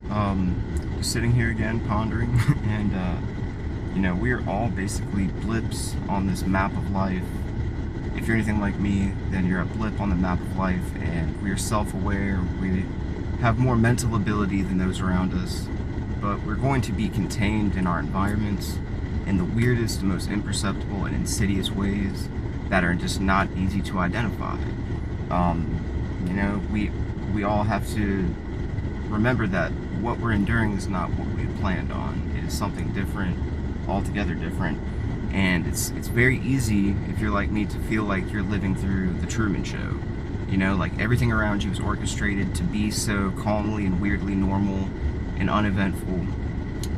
Just sitting here again, pondering, and we are all basically blips on this map of life. If you're anything like me, then you're a blip on the map of life, and we are self-aware. We have more mental ability than those around us, but we're going to be contained in our environments in the weirdest, most imperceptible, and insidious ways that are just not easy to identify. We all have to remember that what we're enduring is not what we had planned on. It is something different, altogether different, and it's very easy, if you're like me, to feel like you're living through the Truman Show. Like everything around you is orchestrated to be so calmly and weirdly normal and uneventful.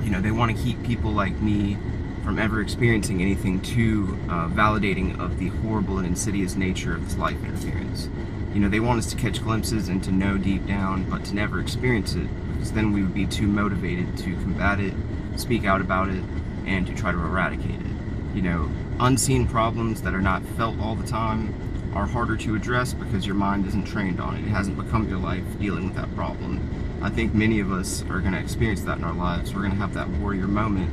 They want to keep people like me from ever experiencing anything too validating of the horrible and insidious nature of this life interference. They want us to catch glimpses and to know deep down, but to never experience it, because then we would be too motivated to combat it, speak out about it, and to try to eradicate it. Unseen problems that are not felt all the time are harder to address because your mind isn't trained on it. It hasn't become your life dealing with that problem. I think many of us are going to experience that in our lives. We're going to have that warrior moment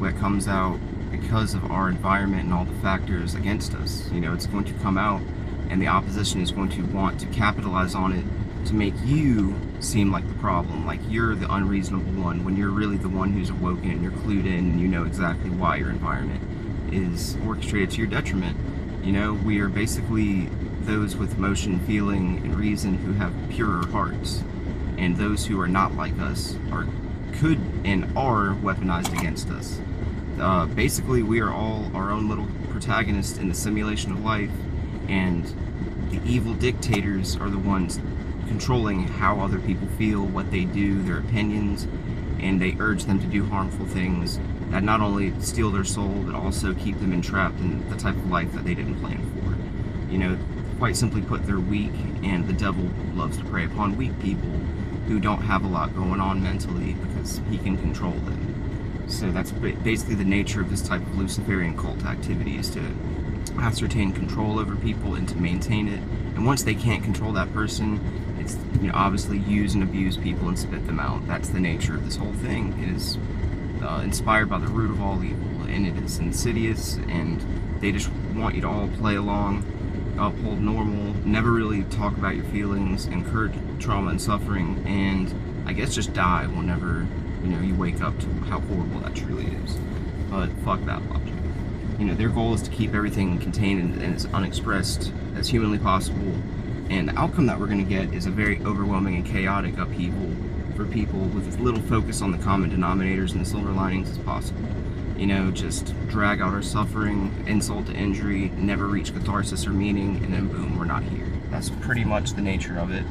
that comes out because of our environment and all the factors against us. It's going to come out, and the opposition is going to want to capitalize on it to make you seem like the problem, like you're the unreasonable one, when you're really the one who's awoken and you're clued in and you know exactly why your environment is orchestrated to your detriment. We are basically those with emotion, feeling, and reason who have purer hearts, and those who are not like us could and are weaponized against us. Basically, we are all our own little protagonists in the simulation of life, and the evil dictators are the ones controlling how other people feel, what they do, their opinions, and they urge them to do harmful things that not only steal their soul, but also keep them entrapped in the type of life that they didn't plan for. Quite simply put, they're weak, and the devil loves to prey upon weak people who don't have a lot going on mentally because he can control them. So that's basically the nature of this type of Luciferian cult activity, is to ascertain control over people and to maintain it. And once they can't control that person, it's obviously use and abuse people and spit them out. That's the nature of this whole thing. It is inspired by the root of all evil, and it is insidious, and they just want you to all play along, uphold normal, never really talk about your feelings, encourage trauma and suffering, and I guess just die whenever you wake up to how horrible that truly is. But fuck that logic. Their goal is to keep everything contained and as unexpressed as humanly possible, and the outcome that we're going to get is a very overwhelming and chaotic upheaval for people with as little focus on the common denominators and the silver linings as possible. Just drag out our suffering, insult to injury, never reach catharsis or meaning, and then boom, we're not here. That's pretty much the nature of it.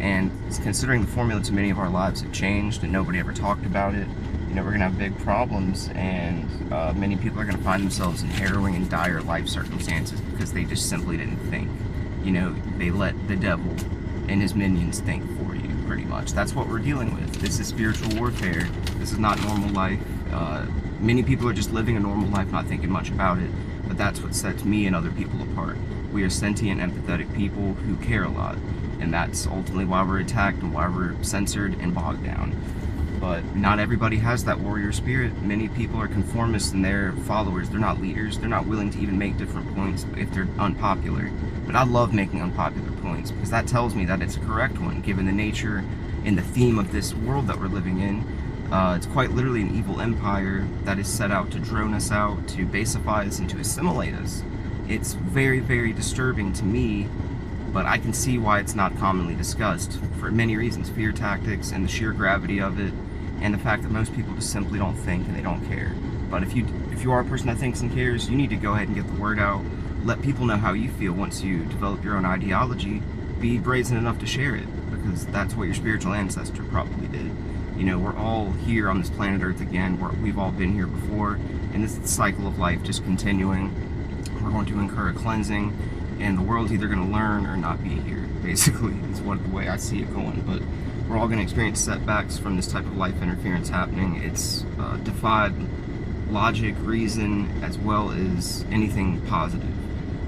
And considering the formula to many of our lives have changed and nobody ever talked about it, we're going to have big problems, and many people are going to find themselves in harrowing and dire life circumstances because they just simply didn't think. They let the devil and his minions think for you, pretty much. That's what we're dealing with. This is spiritual warfare. This is not normal life. Many people are just living a normal life, not thinking much about it, but that's what sets me and other people apart. We are sentient, empathetic people who care a lot, and that's ultimately why we're attacked and why we're censored and bogged down. But not everybody has that warrior spirit. Many people are conformists and they're followers. They're not leaders. They're not willing to even make different points if they're unpopular. But I love making unpopular points because that tells me that it's a correct one, given the nature and the theme of this world that we're living in. It's quite literally an evil empire that is set out to drone us out, to basify us, and to assimilate us. It's very, very disturbing to me, but I can see why it's not commonly discussed for many reasons. Fear tactics and the sheer gravity of it, and the fact that most people just simply don't think and they don't care. But if you are a person that thinks and cares, you need to go ahead and get the word out. Let people know how you feel once you develop your own ideology. Be brazen enough to share it, because that's what your spiritual ancestor probably did. We're all here on this planet Earth again. We've all been here before, and this is the cycle of life just continuing. We're going to incur a cleansing, and the world's either going to learn or not be here, basically, is the way I see it going. But we're all going to experience setbacks from this type of life interference happening. It's defied logic, reason, as well as anything positive.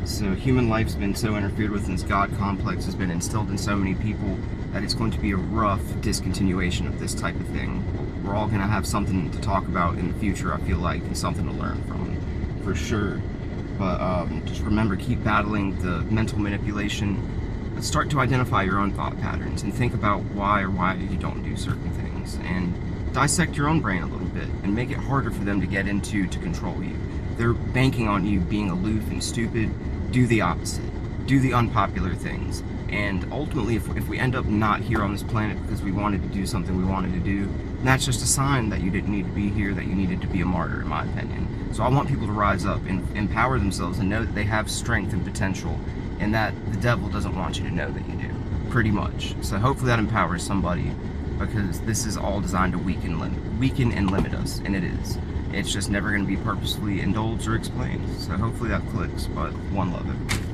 So human life's been so interfered with, and this God complex has been instilled in so many people that it's going to be a rough discontinuation of this type of thing. We're all going to have something to talk about in the future, I feel like, and something to learn from, for sure. But just remember, keep battling the mental manipulation. Start to identify your own thought patterns and think about why you don't do certain things, and dissect your own brain a little bit and make it harder for them to get into to control you. They're banking on you being aloof and stupid. Do the opposite. Do the unpopular things. And ultimately, if we end up not here on this planet because we wanted to do something we wanted to do, that's just a sign that you didn't need to be here, that you needed to be a martyr, in my opinion. So I want people to rise up and empower themselves and know that they have strength and potential, and that the devil doesn't want you to know that you do, pretty much. So hopefully that empowers somebody, because this is all designed to weaken and limit us, and it is. It's just never going to be purposefully indulged or explained. So hopefully that clicks, but one love, everybody.